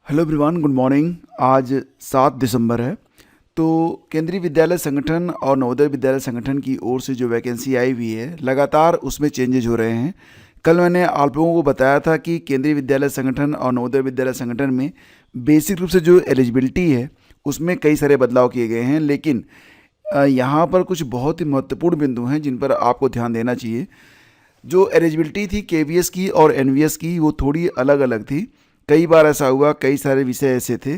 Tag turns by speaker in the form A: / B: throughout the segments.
A: Hello everyone, good morning. आज 7 दिसंबर है। तो केंद्रीय विद्यालय संगठन और नवोदय विद्यालय संगठन की ओर से जो वैकेंसी आई हुई है, लगातार उसमें चेंजेज हो रहे हैं। कल मैंने आप लोगों को बताया था कि केंद्रीय विद्यालय संगठन और नवोदय विद्यालय संगठन में बेसिक रूप से जो एलिजिबिलिटी है उसमें कई सारे बदलाव किए गए हैं, लेकिन यहाँ पर कुछ बहुत ही महत्वपूर्ण बिंदु हैं जिन पर आपको ध्यान देना चाहिए। जो एलिजिबिलिटी थी केवीएस की और एनवीएस की, वो थोड़ी अलग अलग थी। कई बार ऐसा हुआ, कई सारे विषय ऐसे थे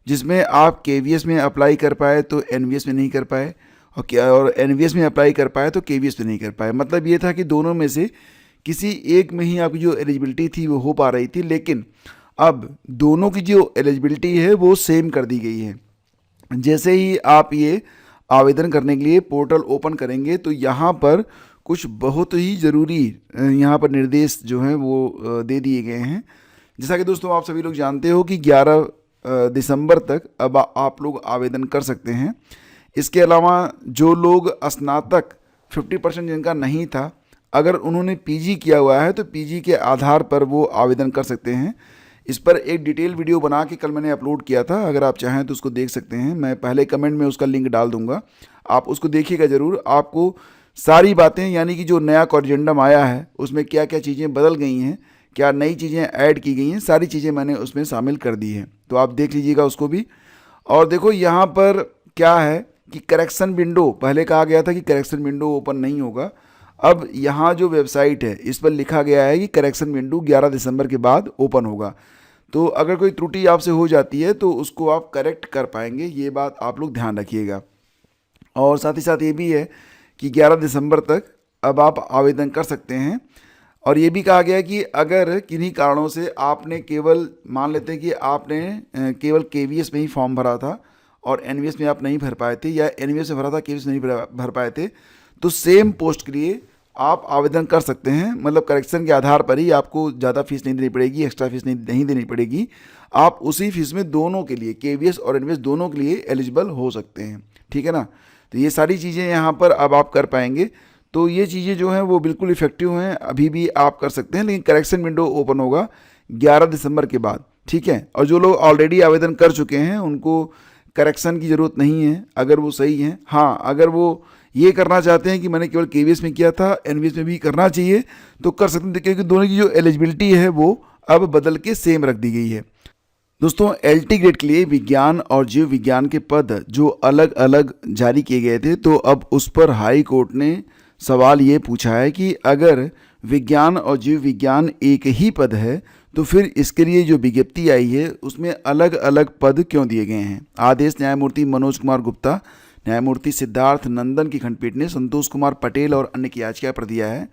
A: जिसमें आप केवीएस में अप्लाई कर पाए तो एनवीएस में नहीं कर पाए, और एनवीएस में अप्लाई कर पाए तो केवीएस में नहीं कर पाए। मतलब ये था कि दोनों में से किसी एक में ही आपकी जो एलिजिबिलिटी थी वो हो पा रही थी, लेकिन अब दोनों की जो एलिजिबिलिटी है वो सेम कर दी गई है। जैसे ही आप ये आवेदन करने के लिए पोर्टल ओपन करेंगे तो यहाँ पर कुछ बहुत ही ज़रूरी यहाँ पर निर्देश जो हैं वो दे दिए गए हैं। जैसा कि दोस्तों आप सभी लोग जानते हो कि 11 दिसंबर तक अब आप लोग आवेदन कर सकते हैं। इसके अलावा जो लोग स्नातक 50% जिनका नहीं था, अगर उन्होंने पीजी किया हुआ है तो पीजी के आधार पर वो आवेदन कर सकते हैं। इस पर एक डिटेल वीडियो बना के कल मैंने अपलोड किया था, अगर आप चाहें तो उसको देख सकते हैं। मैं पहले कमेंट में उसका लिंक डाल दूंगा, आप उसको देखिएगा ज़रूर। आपको सारी बातें, यानी कि जो नया कॉरिजेंडम आया है उसमें क्या क्या चीज़ें बदल गई हैं, क्या नई चीज़ें ऐड की गई हैं, सारी चीज़ें मैंने उसमें शामिल कर दी हैं। तो आप देख लीजिएगा उसको भी। और देखो यहाँ पर क्या है कि करेक्शन विंडो, पहले कहा गया था कि करेक्शन विंडो ओपन नहीं होगा। अब यहाँ जो वेबसाइट है इस पर लिखा गया है कि करेक्शन विंडो 11 दिसंबर के बाद ओपन होगा। तो अगर कोई त्रुटि आपसे हो जाती है तो उसको आप करेक्ट कर पाएंगे, ये बात आप लोग ध्यान रखिएगा। और साथ ही साथ ये भी है कि 11 दिसंबर तक अब आप आवेदन कर सकते हैं। और ये भी कहा गया कि अगर किन्हीं कारणों से आपने केवल, मान लेते हैं कि आपने केवल केवीएस में ही फॉर्म भरा था और एनवीएस में आप नहीं भर पाए थे, या एनवीएस में भरा था केवीएस नहीं भर पाए थे, तो सेम पोस्ट के लिए आप आवेदन कर सकते हैं। मतलब करेक्शन के आधार पर ही आपको ज़्यादा फीस नहीं देनी पड़ेगी, एक्स्ट्रा फीस नहीं देनी पड़ेगी। आप उसी फीस में दोनों के लिए, केवीएस और एनवीएस दोनों के लिए एलिजिबल हो सकते हैं। ठीक है ना। तो ये सारी चीज़ें यहाँ पर अब आप कर पाएंगे। तो ये चीज़ें जो हैं वो बिल्कुल इफेक्टिव हैं, अभी भी आप कर सकते हैं, लेकिन करेक्शन विंडो ओपन होगा 11 दिसंबर के बाद। ठीक है। और जो लोग ऑलरेडी आवेदन कर चुके हैं उनको करेक्शन की ज़रूरत नहीं है, अगर वो सही हैं। हाँ, अगर वो ये करना चाहते हैं कि मैंने केवल केवीएस में किया था, एनवीएस में भी करना चाहिए, तो कर सकते हैं, क्योंकि दोनों की जो एलिजिबिलिटी है वो अब बदल के सेम रख दी गई है। दोस्तों, एलटी ग्रेड के लिए विज्ञान और जीव विज्ञान के पद जो अलग अलग जारी किए गए थे, तो अब उस पर हाई कोर्ट ने सवाल ये पूछा है कि अगर विज्ञान और जीव विज्ञान एक ही पद है तो फिर इसके लिए जो विज्ञप्ति आई है उसमें अलग अलग पद क्यों दिए गए हैं। आदेश न्यायमूर्ति मनोज कुमार गुप्ता, न्यायमूर्ति सिद्धार्थ नंदन की खंडपीठ ने संतोष कुमार पटेल और अन्य की याचिका पर दिया है।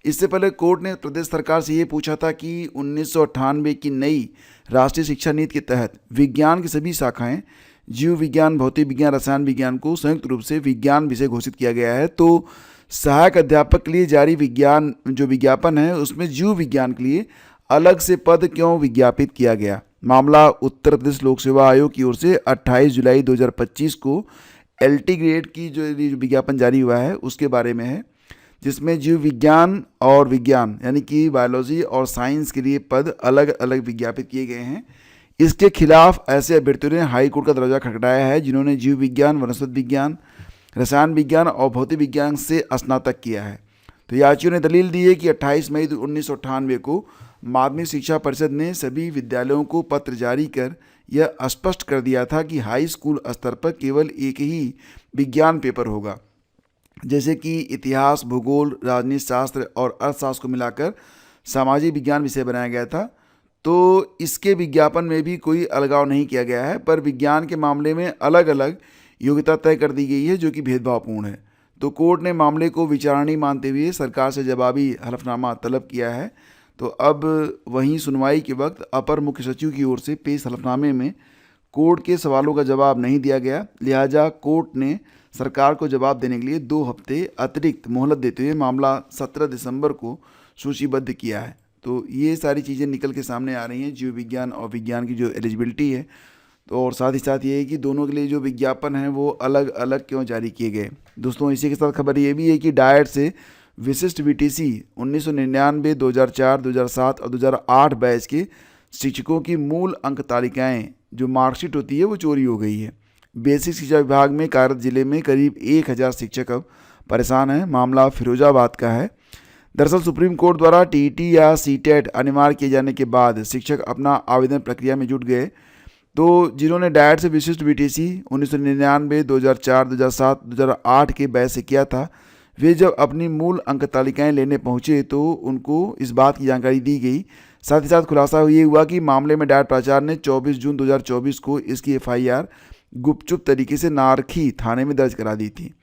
A: इससे पहले कोर्ट ने प्रदेश सरकार से ये पूछा था कि 1998 की नई राष्ट्रीय शिक्षा नीति के तहत विज्ञान की सभी शाखाएं, जीव विज्ञान, भौतिक विज्ञान, रसायन विज्ञान को संयुक्त रूप से विज्ञान विषय घोषित किया गया है। तो सहायक अध्यापक के लिए जारी विज्ञान जो विज्ञापन है उसमें जीव विज्ञान के लिए अलग से पद क्यों विज्ञापित किया गया। मामला उत्तर प्रदेश लोक सेवा आयोग की ओर से 28 जुलाई 2025 को एलटी ग्रेड की जो विज्ञापन जारी हुआ है उसके बारे में है, जिसमें जीव विज्ञान और विज्ञान यानी कि बायोलॉजी और साइंस के लिए पद अलग अलग विज्ञापित किए गए हैं। इसके खिलाफ ऐसे अभ्यर्थियों ने हाई कोर्ट का दरवाजा खटखटाया है जिन्होंने जीव विज्ञान, वनस्पति विज्ञान, रसायन विज्ञान और भौतिक विज्ञान से स्नातक किया है। तो याचियों ने दलील दी है कि 28 मई 1998 को माध्यमिक शिक्षा परिषद ने सभी विद्यालयों को पत्र जारी कर यह स्पष्ट कर दिया था कि हाई स्कूल स्तर पर केवल एक ही विज्ञान पेपर होगा, जैसे कि इतिहास, भूगोल, राजनीति शास्त्र और अर्थशास्त्र को मिलाकर सामाजिक विज्ञान विषय बनाया गया था। तो इसके विज्ञापन में भी कोई अलगाव नहीं किया गया है, पर विज्ञान के मामले में अलग अलग योग्यता तय कर दी गई है जो कि भेदभावपूर्ण है। तो कोर्ट ने मामले को विचारणीय मानते हुए सरकार से जवाबी हलफनामा तलब किया है। तो अब वहीं सुनवाई के वक्त अपर मुख्य सचिव की ओर से पेश हलफनामे में कोर्ट के सवालों का जवाब नहीं दिया गया, लिहाजा कोर्ट ने सरकार को जवाब देने के लिए 2 हफ्ते अतिरिक्त मोहलत देते हुए मामला 17 दिसंबर को सूचीबद्ध किया है। तो ये सारी चीज़ें निकल के सामने आ रही हैं, जीव विज्ञान और विज्ञान की जो एलिजिबिलिटी है। तो और साथ ही साथ ये है कि दोनों के लिए जो विज्ञापन है वो अलग अलग क्यों जारी किए गए। दोस्तों, इसी के साथ खबर ये भी है कि डायट से विशिष्ट वीटीसी 1999, 2004, 2007 और 2008 बैच के शिक्षकों की मूल अंक तालिकाएँ जो मार्कशीट होती है वो चोरी हो गई है। बेसिक शिक्षा विभाग में कार्यरत जिले में करीब 1000 शिक्षक अब परेशान हैं। मामला फिरोजाबाद का है। दरअसल सुप्रीम कोर्ट द्वारा टीईटी या सीटेट अनिवार्य किए जाने के बाद शिक्षक अपना आवेदन प्रक्रिया में जुट गए। तो जिन्होंने डायट से विशिष्ट बीटीसी 1999, 2004, 2007, 2008 के बैच से किया था, वे जब अपनी मूल अंक तालिकाएँ लेने पहुँचे तो उनको इस बात की जानकारी दी गई। साथ ही साथ खुलासा ये हुआ कि मामले में डायट प्राचार्य ने 24 जून 2024 को इसकी FIR गुपचुप तरीके से नारखी थाने में दर्ज करा दी थी।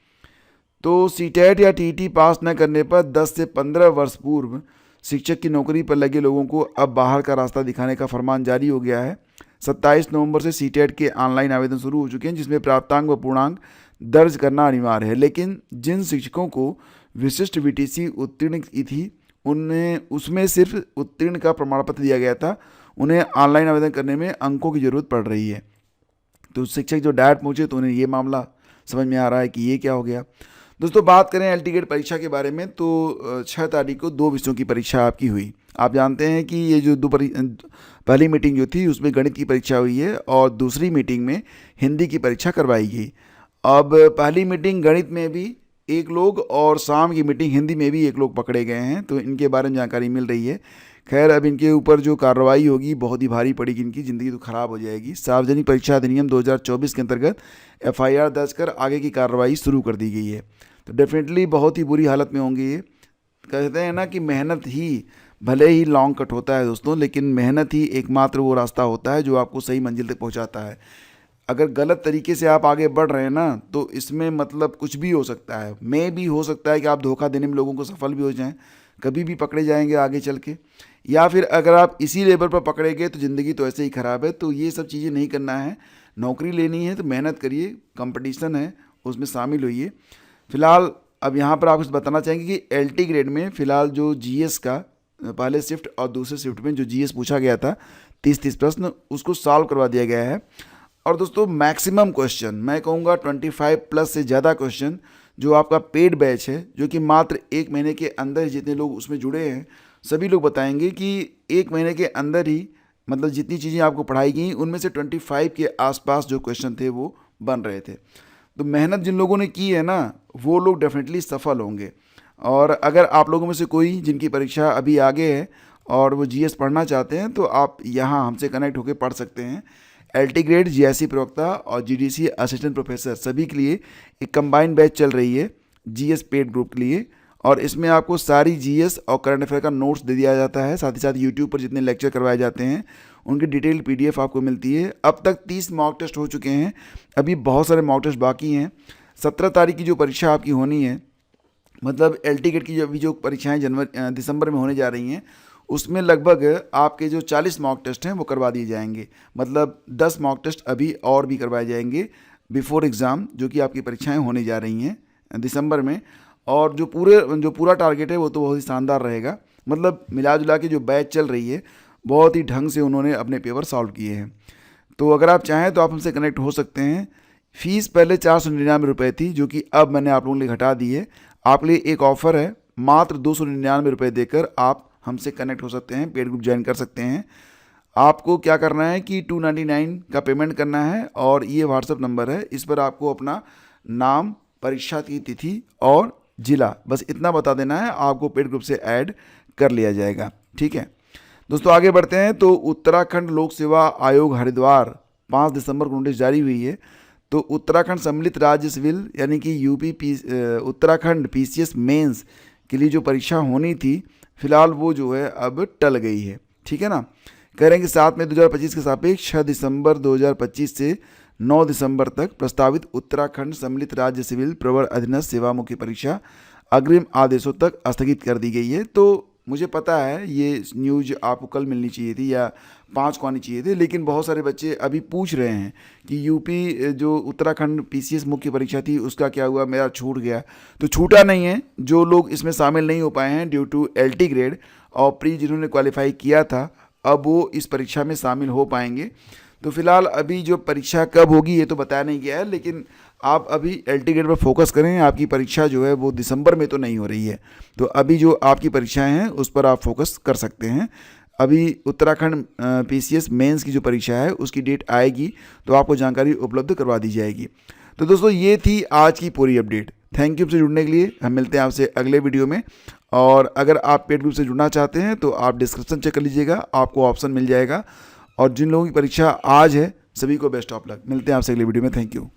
A: तो सीटेट या टीईटी पास न करने पर 10 से 15 वर्ष पूर्व शिक्षक की नौकरी पर लगे लोगों को अब बाहर का रास्ता दिखाने का फरमान जारी हो गया है। 27 नवंबर से सीटेट के ऑनलाइन आवेदन शुरू हो चुके हैं, जिसमें प्राप्तांक व पूर्णांक दर्ज करना अनिवार्य है। लेकिन जिन शिक्षकों को विशिष्ट बीटीसी उत्तीर्ण की थी उन्हें उसमें सिर्फ उत्तीर्ण का प्रमाण पत्र दिया गया था, उन्हें ऑनलाइन आवेदन करने में अंकों की ज़रूरत पड़ रही है। तो शिक्षक जो डायट पहुँचे तो उन्हें ये मामला समझ में आ रहा है कि ये क्या हो गया। दोस्तों बात करें एल टी गेट परीक्षा के बारे में तो 6 तारीख को 2 विषयों की परीक्षा आपकी हुई। आप जानते हैं कि ये जो पहली मीटिंग जो थी उसमें गणित की परीक्षा हुई है और दूसरी मीटिंग में हिंदी की परीक्षा करवाई गई। अब पहली मीटिंग गणित में भी एक लोग और शाम की मीटिंग हिंदी में भी एक लोग पकड़े गए हैं, तो इनके बारे में जानकारी मिल रही है। खैर अब इनके ऊपर जो कार्रवाई होगी बहुत ही भारी पड़ेगी, इनकी ज़िंदगी तो ख़राब हो जाएगी। सार्वजनिक परीक्षा अधिनियम 2024 के अंतर्गत FIR दर्ज कर आगे की कार्रवाई शुरू कर दी गई है। तो डेफिनेटली बहुत ही बुरी हालत में होंगे ये। कहते हैं ना कि मेहनत ही भले ही लॉन्ग कट होता है दोस्तों, लेकिन मेहनत ही एकमात्र वो रास्ता होता है जो आपको सही मंजिल तक पहुंचाता है। अगर गलत तरीके से आप आगे बढ़ रहे हैं ना तो इसमें मतलब कुछ भी हो सकता है। मैं भी हो सकता है कि आप धोखा देने में लोगों को सफल भी हो जाएं, कभी भी पकड़े जाएंगे आगे चल के, या फिर अगर आप इसी लेवल पर पकड़े गए तो ज़िंदगी तो ऐसे ही ख़राब है। तो ये सब चीज़ें नहीं करना है। नौकरी लेनी है तो मेहनत करिए, कंपटीशन है उसमें शामिल होइए। फिलहाल अब यहाँ पर आपको बताना चाहेंगे कि LT ग्रेड में फ़िलहाल जो GS का पहले शिफ्ट और दूसरे शिफ्ट में जो GS पूछा गया था 30 प्रश्न, उसको सॉल्व करवा दिया गया है। और दोस्तों मैक्सिमम क्वेश्चन मैं कहूँगा 25 प्लस से ज़्यादा क्वेश्चन जो आपका पेड बैच है, जो कि मात्र 1 महीने के अंदर जितने लोग उसमें जुड़े हैं सभी लोग बताएंगे कि 1 महीने के अंदर ही मतलब जितनी चीज़ें आपको पढ़ाई गई उनमें से 25 के आसपास जो क्वेश्चन थे वो बन रहे थे। तो मेहनत जिन लोगों ने की है ना वो लोग डेफिनेटली सफल होंगे। और अगर आप लोगों में से कोई जिनकी परीक्षा अभी आगे है और वो GS पढ़ना चाहते हैं तो आप यहाँ हमसे कनेक्ट होकर पढ़ सकते हैं। LT ग्रेड GIC प्रवक्ता और GDC असिस्टेंट प्रोफेसर सभी के लिए एक कंबाइंड बैच चल रही है GS पेड ग्रुप के लिए, और इसमें आपको सारी GS और करंट अफेयर का नोट्स दे दिया जाता है। साथ ही साथ यूट्यूब पर जितने लेक्चर करवाए जाते हैं उनकी डिटेल PDF आपको मिलती है। अब तक 30 मॉक टेस्ट हो चुके हैं, अभी बहुत सारे मॉक टेस्ट बाकी हैं। 17 तारीख की जो परीक्षा आपकी होनी है, मतलब LT गेट की अभी जो परीक्षाएँ दिसंबर में होने जा रही हैं उसमें लगभग आपके जो 40 मॉक टेस्ट हैं वो करवा दिए जाएंगे। मतलब 10 मॉक टेस्ट अभी और भी करवाए जाएंगे बिफोर एग्ज़ाम, जो कि आपकी परीक्षाएं होने जा रही हैं दिसंबर में। और जो पूरा टारगेट है वो तो बहुत ही शानदार रहेगा। मतलब मिला जुला के जो बैच चल रही है बहुत ही ढंग से उन्होंने अपने पेपर सॉल्व किए हैं। तो अगर आप चाहें तो आप हमसे कनेक्ट हो सकते हैं। फ़ीस पहले 499 रुपये थी, जो कि अब मैंने आप लोगों के लिए घटा दी है। आपके लिए एक ऑफ़र है, मात्र 299 रुपये देकर आप हमसे कनेक्ट हो सकते हैं, पेड ग्रुप ज्वाइन कर सकते हैं। आपको क्या करना है कि 299 का पेमेंट करना है और ये व्हाट्सएप नंबर है, इस पर आपको अपना नाम, परीक्षा की तिथि और ज़िला बस इतना बता देना है, आपको पेड ग्रुप से ऐड कर लिया जाएगा। ठीक है दोस्तों, आगे बढ़ते हैं। तो उत्तराखंड लोक सेवा आयोग हरिद्वार 5 दिसंबर को नोटिस जारी हुई है। तो उत्तराखंड सम्मिलित राज्य सिविल यानी कि उत्तराखंड PCS मेंस के लिए जो परीक्षा होनी थी फिलहाल वो जो है अब टल गई है। ठीक है ना। कह रहे हैं कि 7 मई 2025 के सापेक्ष 6 दिसंबर 2025 से 9 दिसंबर तक प्रस्तावित उत्तराखंड सम्मिलित राज्य सिविल प्रवर अधीनस्थ सेवा मुख्य परीक्षा अग्रिम आदेशों तक स्थगित कर दी गई है। तो मुझे पता है ये न्यूज़ आपको कल मिलनी चाहिए थी या 5 को आनी चाहिए थी, लेकिन बहुत सारे बच्चे अभी पूछ रहे हैं कि यूपी जो उत्तराखंड PCS मुख्य परीक्षा थी उसका क्या हुआ, मेरा छूट गया। तो छूटा नहीं है। जो लोग इसमें शामिल नहीं हो पाए हैं ड्यू टू LT ग्रेड और प्री जिन्होंने क्वालिफाई किया था, अब वो इस परीक्षा में शामिल हो पाएंगे। तो फिलहाल अभी जो परीक्षा कब होगी ये तो बताया नहीं गया है, लेकिन आप अभी LT ग्रेड पर फोकस करें। आपकी परीक्षा जो है वो दिसंबर में तो नहीं हो रही है, तो अभी जो आपकी परीक्षाएं हैं उस पर आप फोकस कर सकते हैं। अभी उत्तराखंड PCS मेंस की जो परीक्षा है उसकी डेट आएगी तो आपको जानकारी उपलब्ध करवा दी जाएगी। तो दोस्तों ये थी आज की पूरी अपडेट। थैंक यू से जुड़ने के लिए। हम मिलते हैं आपसे अगले वीडियो में। और अगर आप पेड ग्रुप से जुड़ना चाहते हैं तो आप डिस्क्रिप्शन चेक कर लीजिएगा, आपको ऑप्शन मिल जाएगा। और जिन लोगों की परीक्षा आज है सभी को बेस्ट ऑफ लक। मिलते हैं आपसे अगले वीडियो में। Thank you.